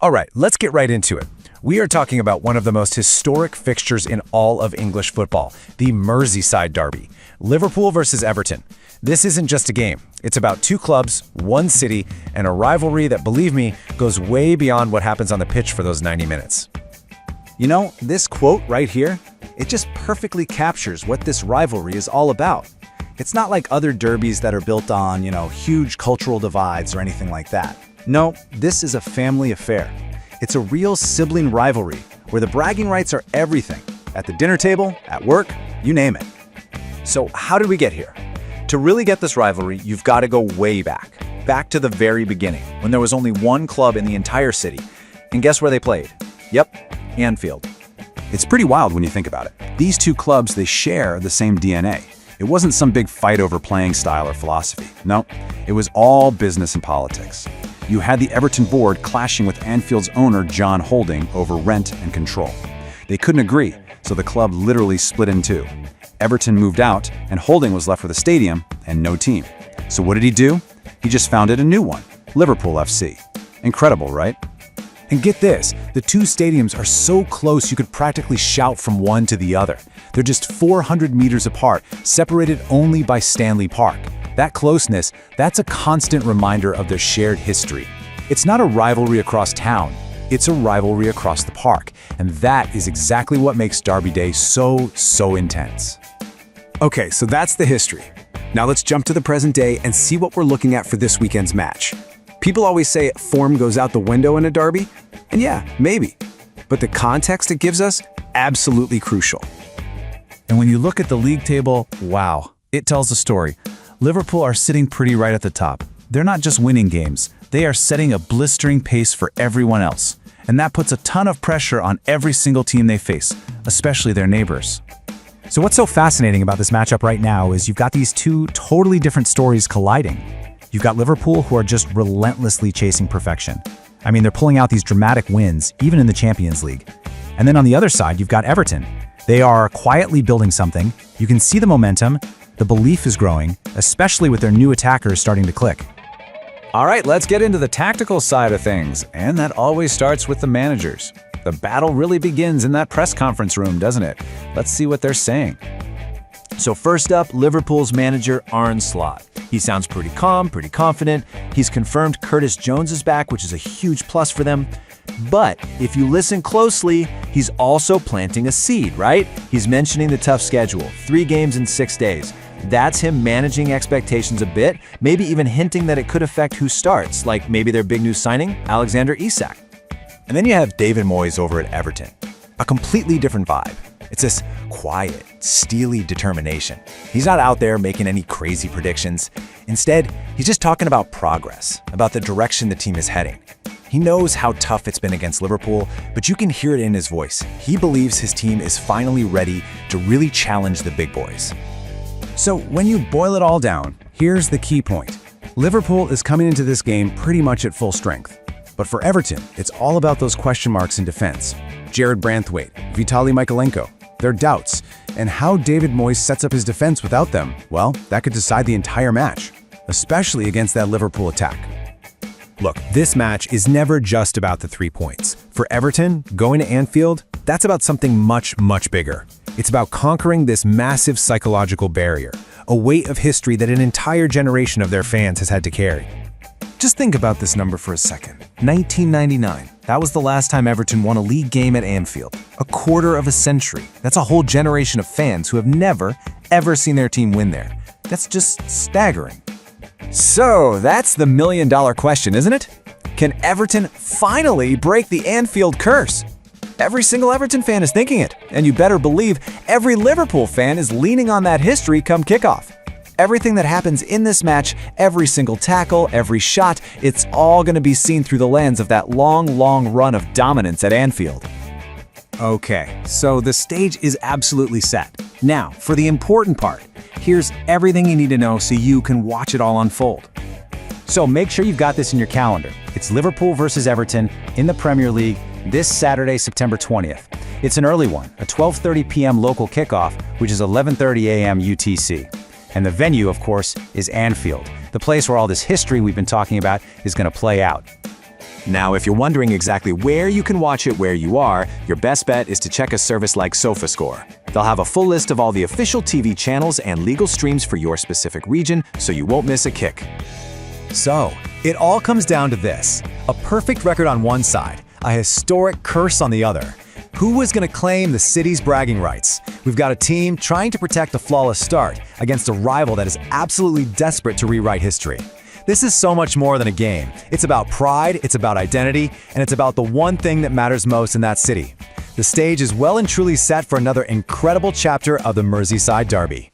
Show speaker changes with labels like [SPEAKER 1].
[SPEAKER 1] All right, let's get right into it. We are talking about one of the most historic fixtures in all of English football, the Merseyside Derby. Liverpool versus Everton. This isn't just a game. It's about two clubs, one city, and a rivalry that, believe me, goes way beyond what happens on the pitch for those 90 minutes.
[SPEAKER 2] You know, this quote right here, it just perfectly captures what this rivalry is all about. It's not like other derbies that are built on, huge cultural divides or anything like that. No, this is a family affair. It's a real sibling rivalry where the bragging rights are everything. At the dinner table, at work, you name it. So how did we get here? To really get this rivalry, you've got to go way back to the very beginning, when there was only one club in the entire city. And guess where they played? Yep, Anfield. It's pretty wild when you think about it. These two clubs, they share the same DNA. It wasn't some big fight over playing style or philosophy. No, it was all business and politics. You had the Everton board clashing with Anfield's owner, John Holding, over rent and control. They couldn't agree, so the club literally split in two. Everton moved out, and Holding was left with a stadium and no team. So what did he do? He just founded a new one, Liverpool FC. Incredible, right?
[SPEAKER 1] And get this, the two stadiums are so close you could practically shout from one to the other. They're just 400 meters apart, separated only by Stanley Park. That closeness, that's a constant reminder of their shared history. It's not a rivalry across town, it's a rivalry across the park. And that is exactly what makes Derby Day so intense. Okay, so that's the history. Now let's jump to the present day and see what we're looking at for this weekend's match. People always say form goes out the window in a derby, and yeah, maybe. But the context it gives us, absolutely crucial. And when you look at the league table, wow, it tells a story. Liverpool are sitting pretty right at the top. They're not just winning games, they are setting a blistering pace for everyone else. And that puts a ton of pressure on every single team they face, especially their neighbors. So what's so fascinating about this matchup right now is you've got these two totally different stories colliding. You've got Liverpool, who are just relentlessly chasing perfection. I mean, they're pulling out these dramatic wins, even in the Champions League. And then on the other side, you've got Everton. They are quietly building something. You can see the momentum. The belief is growing, especially with their new attackers starting to click. All right, let's get into the tactical side of things. And that always starts with the managers. The battle really begins in that press conference room, doesn't it? Let's see what they're saying. So first up, Liverpool's manager, Arne Slot. He sounds pretty calm, pretty confident. He's confirmed Curtis Jones is back, which is a huge plus for them. But if you listen closely, he's also planting a seed, right? He's mentioning the tough schedule, 3 games in 6 days. That's him managing expectations a bit, maybe even hinting that it could affect who starts, like maybe their big new signing, Alexander Isak. And then you have David Moyes over at Everton. A completely different vibe. It's this quiet, steely determination. He's not out there making any crazy predictions. Instead, he's just talking about progress, about the direction the team is heading. He knows how tough it's been against Liverpool, but you can hear it in his voice. He believes his team is finally ready to really challenge the big boys. So when you boil it all down, here's the key point. Liverpool is coming into this game pretty much at full strength. But for Everton, it's all about those question marks in defense. Jared Branthwaite, Vitaly Mykolenko, their doubts, and how David Moyes sets up his defense without them, well, that could decide the entire match, especially against that Liverpool attack. Look, this match is never just about the 3 points. For Everton, going to Anfield, that's about something much bigger. It's about conquering this massive psychological barrier, a weight of history that an entire generation of their fans has had to carry. Just think about this number for a second. 1999. That was the last time Everton won a league game at Anfield. A quarter of a century. That's a whole generation of fans who have never, ever seen their team win there. That's just staggering. So, that's the million-dollar question, isn't it? Can Everton finally break the Anfield curse? Every single Everton fan is thinking it, and you better believe every Liverpool fan is leaning on that history come kickoff. Everything that happens in this match, every single tackle, every shot, it's all going to be seen through the lens of that long run of dominance at Anfield. Okay, so the stage is absolutely set. Now, for the important part, here's everything you need to know so you can watch it all unfold. So make sure you've got this in your calendar. It's Liverpool versus Everton in the Premier League this Saturday, September 20th. It's an early one, a 12:30 p.m. local kickoff, which is 11:30 a.m. UTC. And the venue, of course, is Anfield, the place where all this history we've been talking about is going to play out. Now, if you're wondering exactly where you can watch it where you are, your best bet is to check a service like SofaScore. They'll have a full list of all the official TV channels and legal streams for your specific region, so you won't miss a kick.
[SPEAKER 2] So, it all comes down to this: a perfect record on one side, a historic curse on the other. Who is going to claim the city's bragging rights? We've got a team trying to protect a flawless start against a rival that is absolutely desperate to rewrite history. This is so much more than a game. It's about pride, it's about identity, and it's about the one thing that matters most in that city. The stage is well and truly set for another incredible chapter of the Merseyside Derby.